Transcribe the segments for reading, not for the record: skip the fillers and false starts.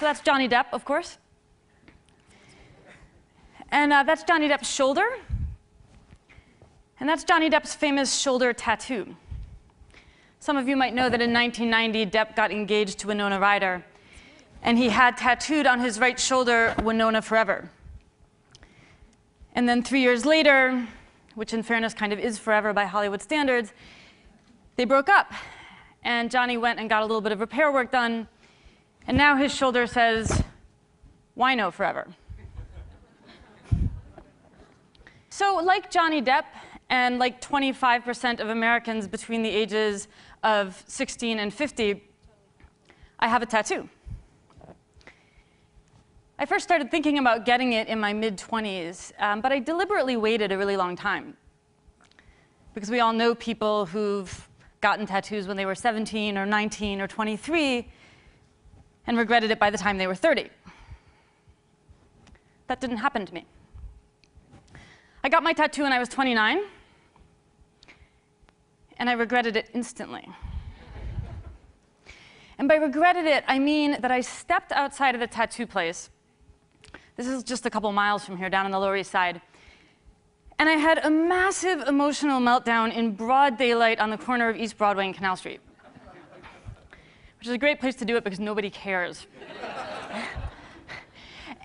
that's Johnny Depp, of course. And that's Johnny Depp's shoulder. And that's Johnny Depp's famous shoulder tattoo. Some of you might know that in 1990, Depp got engaged to Winona Ryder. And he had tattooed on his right shoulder, Winona Forever. And then 3 years later, which in fairness kind of is forever by Hollywood standards, they broke up. And Johnny went and got a little bit of repair work done. And now his shoulder says, Wino Forever. So like Johnny Depp, and like 25% of Americans between the ages of 16 and 50, I have a tattoo. I first started thinking about getting it in my mid-20s, but I deliberately waited a really long time. Because we all know people who've gotten tattoos when they were 17 or 19 or 23 and regretted it by the time they were 30. That didn't happen to me. I got my tattoo when I was 29, and I regretted it instantly. And by regretted it, I mean that I stepped outside of the tattoo place. This is just a couple miles from here, down on the Lower East Side. And I had a massive emotional meltdown in broad daylight on the corner of East Broadway and Canal Street, which is a great place to do it because nobody cares.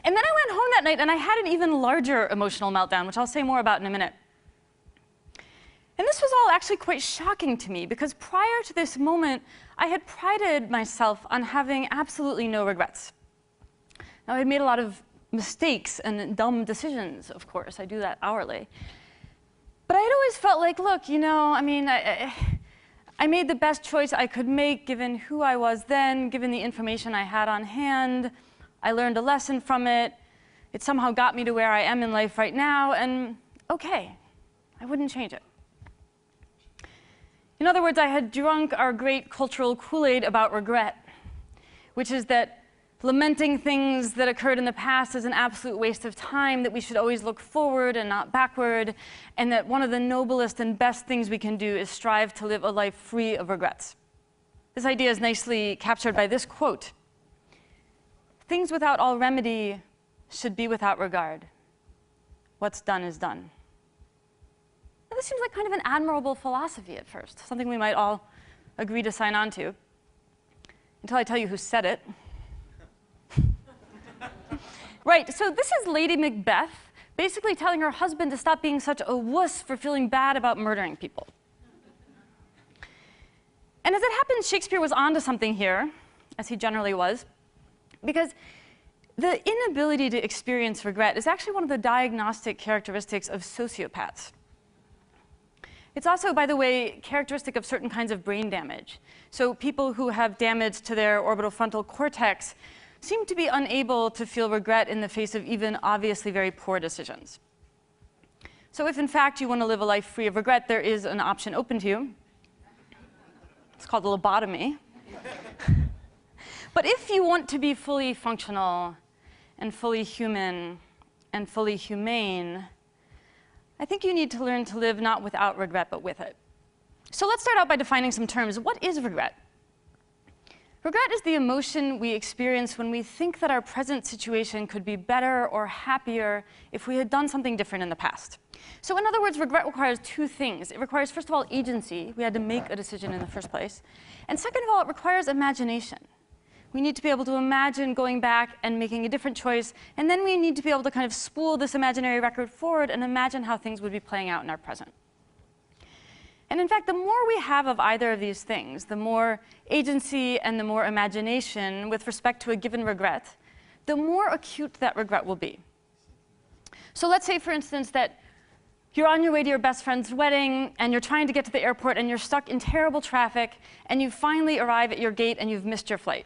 And then I went home that night, and I had an even larger emotional meltdown, which I'll say more about in a minute. And this was all actually quite shocking to me, because prior to this moment, I had prided myself on having absolutely no regrets. Now, I had made a lot of mistakes and dumb decisions, of course. I do that hourly. But I had always felt like, look, you know, I mean, I made the best choice I could make, given who I was then, given the information I had on hand. I learned a lesson from it. It somehow got me to where I am in life right now, and okay, I wouldn't change it. In other words, I had drunk our great cultural Kool-Aid about regret, which is that lamenting things that occurred in the past is an absolute waste of time, that we should always look forward and not backward, and that one of the noblest and best things we can do is strive to live a life free of regrets. This idea is nicely captured by this quote: "Things without all remedy should be without regard. What's done is done." Now, this seems like kind of an admirable philosophy at first, something we might all agree to sign on to, until I tell you who said it. Right, so this is Lady Macbeth basically telling her husband to stop being such a wuss for feeling bad about murdering people. And as it happens, Shakespeare was onto something here, as he generally was, because the inability to experience regret is actually one of the diagnostic characteristics of sociopaths. It's also, by the way, characteristic of certain kinds of brain damage. So people who have damage to their orbital frontal cortex seem to be unable to feel regret in the face of even obviously very poor decisions. So if, in fact, you want to live a life free of regret, there is an option open to you. It's called lobotomy. But if you want to be fully functional and fully human and fully humane, I think you need to learn to live not without regret, but with it. So let's start out by defining some terms. What is regret? Regret is the emotion we experience when we think that our present situation could be better or happier if we had done something different in the past. So in other words, regret requires two things. It requires, first of all, agency. We had to make a decision in the first place. And second of all, it requires imagination. We need to be able to imagine going back and making a different choice, and then we need to be able to kind of spool this imaginary record forward and imagine how things would be playing out in our present. And in fact, the more we have of either of these things, the more agency and the more imagination with respect to a given regret, the more acute that regret will be. So let's say, for instance, that you're on your way to your best friend's wedding, and you're trying to get to the airport, and you're stuck in terrible traffic, and you finally arrive at your gate, and you've missed your flight.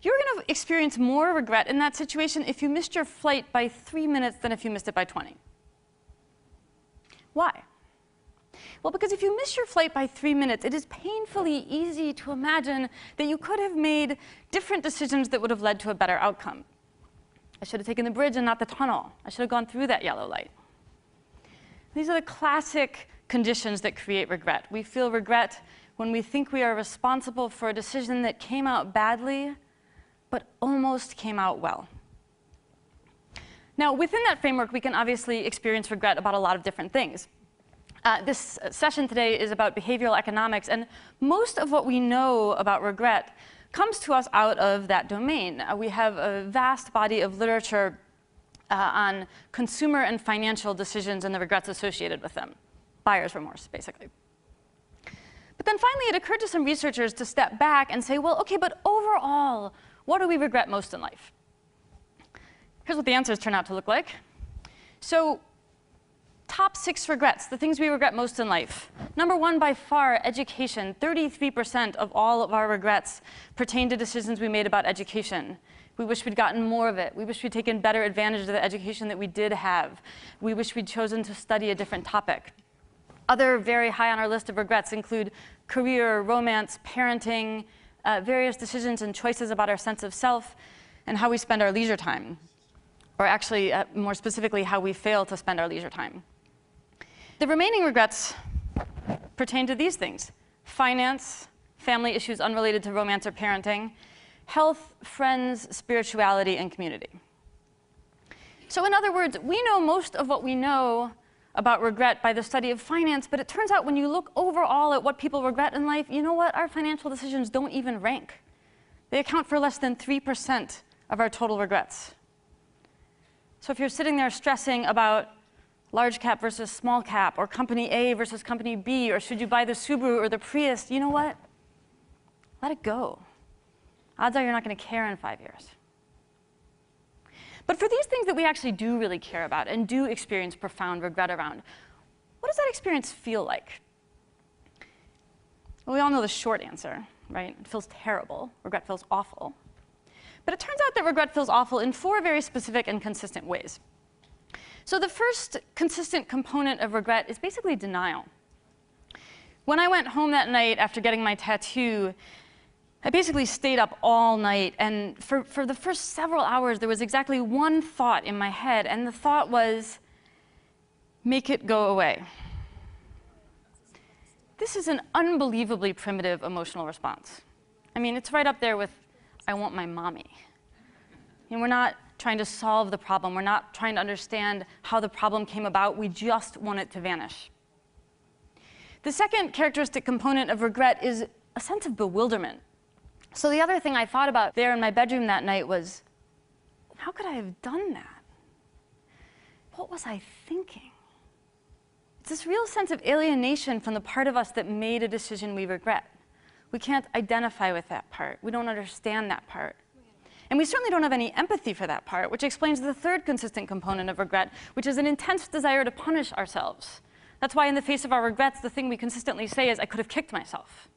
You're going to experience more regret in that situation if you missed your flight by 3 minutes than if you missed it by 20. Why? Well, because if you miss your flight by 3 minutes, it is painfully easy to imagine that you could have made different decisions that would have led to a better outcome. I should have taken the bridge and not the tunnel. I should have gone through that yellow light. These are the classic conditions that create regret. We feel regret when we think we are responsible for a decision that came out badly, but almost came out well. Now, within that framework, we can obviously experience regret about a lot of different things. This session today is about behavioral economics, and most of what we know about regret comes to us out of that domain. We have a vast body of literature on consumer and financial decisions and the regrets associated with them. Buyer's remorse, basically. But then finally, it occurred to some researchers to step back and say, well, OK, but overall, what do we regret most in life? Here's what the answers turn out to look like. So top 6 regrets, the things we regret most in life. Number 1, by far, education. 33% of all of our regrets pertain to decisions we made about education. We wish we'd gotten more of it. We wish we'd taken better advantage of the education that we did have. We wish we'd chosen to study a different topic. Other very high on our list of regrets include career, romance, parenting, various decisions and choices about our sense of self, and how we spend our leisure time. Or actually, more specifically, how we fail to spend our leisure time. The remaining regrets pertain to these things: finance, family issues unrelated to romance or parenting, health, friends, spirituality, and community. So in other words, we know most of what we know about regret by the study of finance, but it turns out when you look overall at what people regret in life, you know what? Our financial decisions don't even rank. They account for less than 3% of our total regrets. So if you're sitting there stressing about large cap versus small cap, or company A versus company B, or should you buy the Subaru or the Prius, you know what? Let it go. Odds are you're not going to care in 5 years. But for these things that we actually do really care about and do experience profound regret around, what does that experience feel like? Well, we all know the short answer, right? It feels terrible. Regret feels awful. But it turns out that regret feels awful in 4 very specific and consistent ways. So the first consistent component of regret is basically denial. When I went home that night after getting my tattoo, I basically stayed up all night, and for the first several hours, there was exactly one thought in my head, and the thought was, make it go away. This is an unbelievably primitive emotional response. I mean, it's right up there with, I want my mommy. And we're not trying to solve the problem. We're not trying to understand how the problem came about. We just want it to vanish. The second characteristic component of regret is a sense of bewilderment. So the other thing I thought about there in my bedroom that night was, how could I have done that? What was I thinking? It's this real sense of alienation from the part of us that made a decision we regret. We can't identify with that part. We don't understand that part. And we certainly don't have any empathy for that part, which explains the third consistent component of regret, which is an intense desire to punish ourselves. That's why in the face of our regrets, the thing we consistently say is, I could have kicked myself.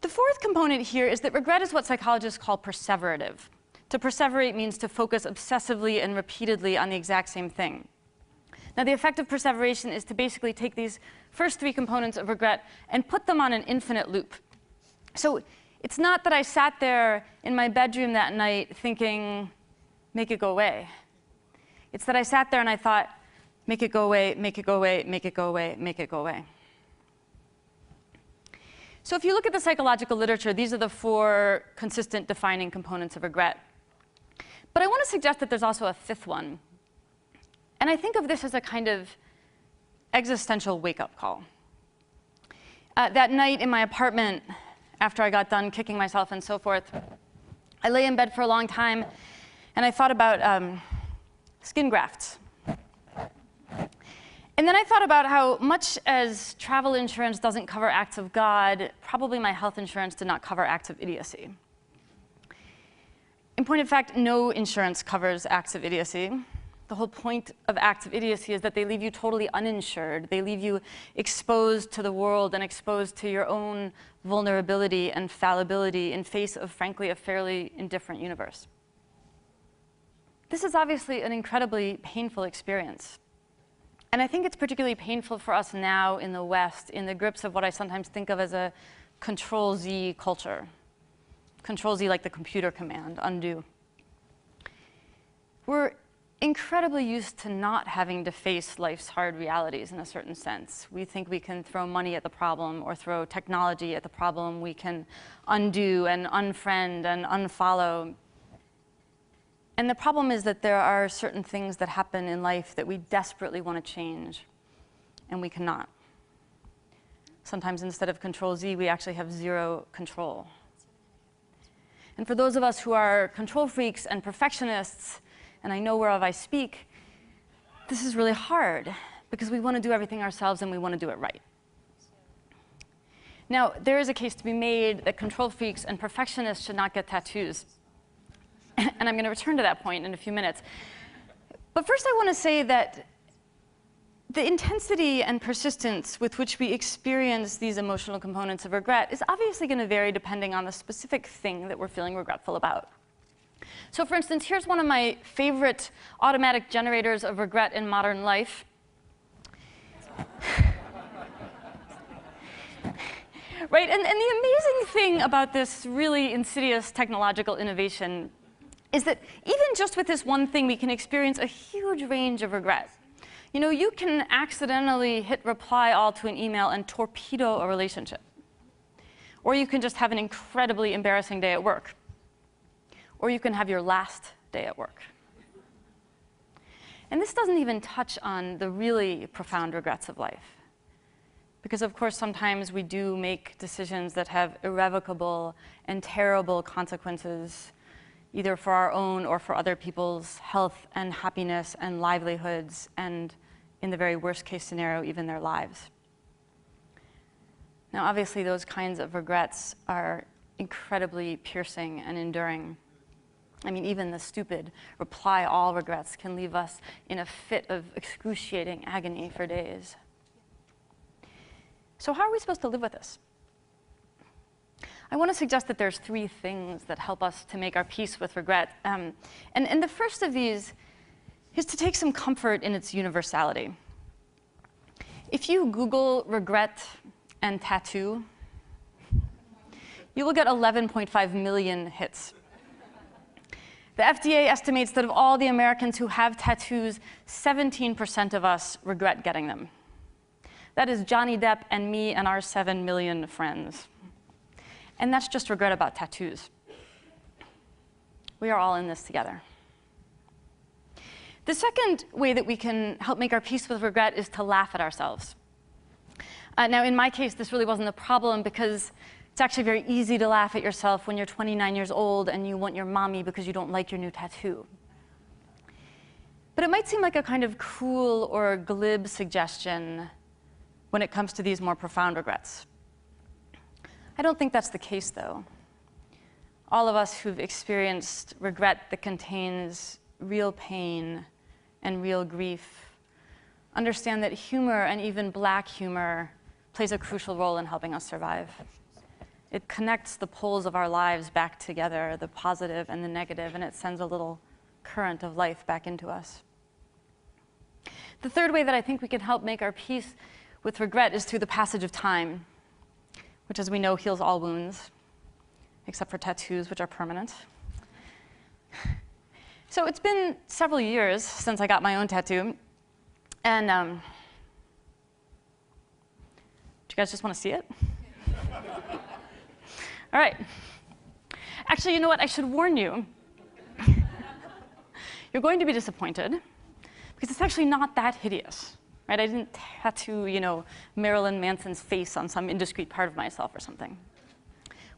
The fourth component here is that regret is what psychologists call perseverative. To perseverate means to focus obsessively and repeatedly on the exact same thing. Now, the effect of perseveration is to basically take these first 3 components of regret and put them on an infinite loop. So it's not that I sat there in my bedroom that night thinking, make it go away. It's that I sat there and I thought, make it go away, make it go away, make it go away, make it go away. So if you look at the psychological literature, these are the 4 consistent defining components of regret. But I want to suggest that there's also a 5th one. And I think of this as a kind of existential wake-up call. That night in my apartment, after I got done kicking myself and so forth, I lay in bed for a long time, and I thought about skin grafts. And then I thought about how much as travel insurance doesn't cover acts of God, probably my health insurance did not cover acts of idiocy. In point of fact, no insurance covers acts of idiocy. The whole point of acts of idiocy is that they leave you totally uninsured. They leave you exposed to the world and exposed to your own vulnerability and fallibility in face of, frankly, a fairly indifferent universe. This is obviously an incredibly painful experience. And I think it's particularly painful for us now in the West, in the grips of what I sometimes think of as a Control-Z culture. Control-Z like the computer command, undo. We're incredibly used to not having to face life's hard realities in a certain sense. We think we can throw money at the problem or throw technology at the problem. We can undo and unfriend and unfollow. And the problem is that there are certain things that happen in life that we desperately want to change, and we cannot. Sometimes instead of Control Z, we actually have zero control. And for those of us who are control freaks and perfectionists, and I know whereof I speak, this is really hard because we want to do everything ourselves and we want to do it right. Now, there is a case to be made that control freaks and perfectionists should not get tattoos. And I'm going to return to that point in a few minutes. But first I want to say that the intensity and persistence with which we experience these emotional components of regret is obviously going to vary depending on the specific thing that we're feeling regretful about. So for instance, here's one of my favorite automatic generators of regret in modern life. Right, and the amazing thing about this really insidious technological innovation is that even just with this one thing, we can experience a huge range of regret. You know, you can accidentally hit reply all to an email and torpedo a relationship. Or you can just have an incredibly embarrassing day at work. Or you can have your last day at work. And this doesn't even touch on the really profound regrets of life. Because of course, sometimes we do make decisions that have irrevocable and terrible consequences, either for our own or for other people's health and happiness and livelihoods, and in the very worst case scenario, even their lives. Now, obviously, those kinds of regrets are incredibly piercing and enduring. I mean, even the stupid reply all regrets can leave us in a fit of excruciating agony for days. So how are we supposed to live with this? I want to suggest that there's 3 things that help us to make our peace with regret. And the first of these is to take some comfort in its universality. If you Google regret and tattoo, you will get 11.5 million hits. The FDA estimates that of all the Americans who have tattoos, 17% of us regret getting them. That is Johnny Depp and me and our 7 million friends. And that's just regret about tattoos. We are all in this together. The second way that we can help make our peace with regret is to laugh at ourselves. Now, in my case, this really wasn't a problem because it's actually very easy to laugh at yourself when you're 29 years old and you want your mommy because you don't like your new tattoo. But it might seem like a kind of cool or glib suggestion when it comes to these more profound regrets. I don't think that's the case, though. All of us who've experienced regret that contains real pain and real grief understand that humor, and even black humor, plays a crucial role in helping us survive. It connects the poles of our lives back together, the positive and the negative, and it sends a little current of life back into us. The third way that I think we can help make our peace with regret is through the passage of time, which, as we know, heals all wounds, except for tattoos, which are permanent. So it's been several years since I got my own tattoo, and do you guys just want to see it? All right. Actually, you know what? I should warn you. You're going to be disappointed, because it's actually not that hideous. Right? I didn't tattoo, you know, Marilyn Manson's face on some indiscreet part of myself or something.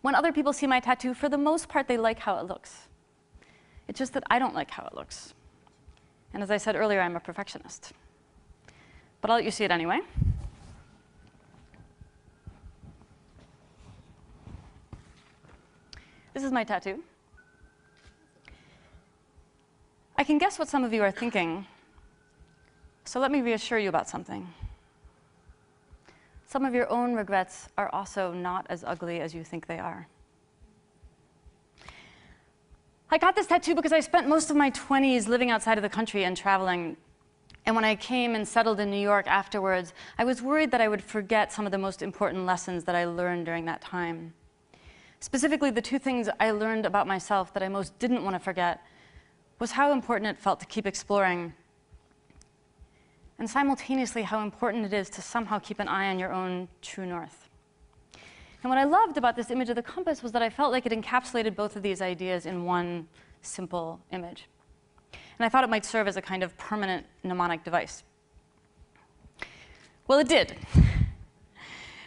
When other people see my tattoo, for the most part, they like how it looks. It's just that I don't like how it looks. And as I said earlier, I'm a perfectionist. But I'll let you see it anyway. This is my tattoo. I can guess what some of you are thinking. So let me reassure you about something. Some of your own regrets are also not as ugly as you think they are. I got this tattoo because I spent most of my 20s living outside of the country and traveling. And when I came and settled in New York afterwards, I was worried that I would forget some of the most important lessons that I learned during that time. Specifically, the 2 things I learned about myself that I most didn't want to forget was how important it felt to keep exploring, and simultaneously how important it is to somehow keep an eye on your own true north. And what I loved about this image of the compass was that I felt like it encapsulated both of these ideas in one simple image. And I thought it might serve as a kind of permanent mnemonic device. Well, it did.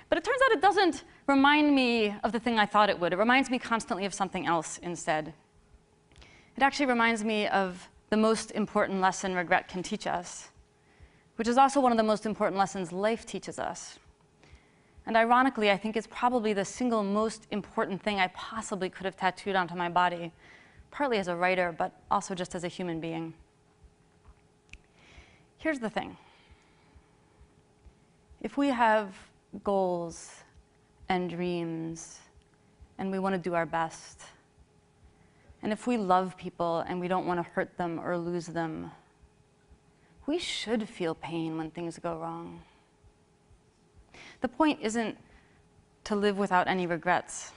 But it turns out it doesn't remind me of the thing I thought it would. It reminds me constantly of something else instead. It actually reminds me of the most important lesson regret can teach us, which is also one of the most important lessons life teaches us. And ironically, I think it's probably the single most important thing I possibly could have tattooed onto my body, partly as a writer, but also just as a human being. Here's the thing. If we have goals and dreams, and we want to do our best, and if we love people and we don't want to hurt them or lose them, we should feel pain when things go wrong. The point isn't to live without any regrets.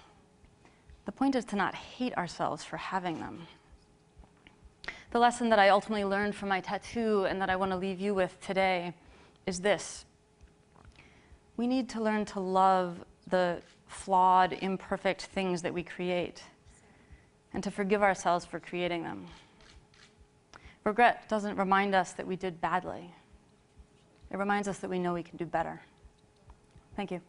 The point is to not hate ourselves for having them. The lesson that I ultimately learned from my tattoo and that I want to leave you with today is this. We need to learn to love the flawed, imperfect things that we create and to forgive ourselves for creating them. Regret doesn't remind us that we did badly. It reminds us that we know we can do better. Thank you.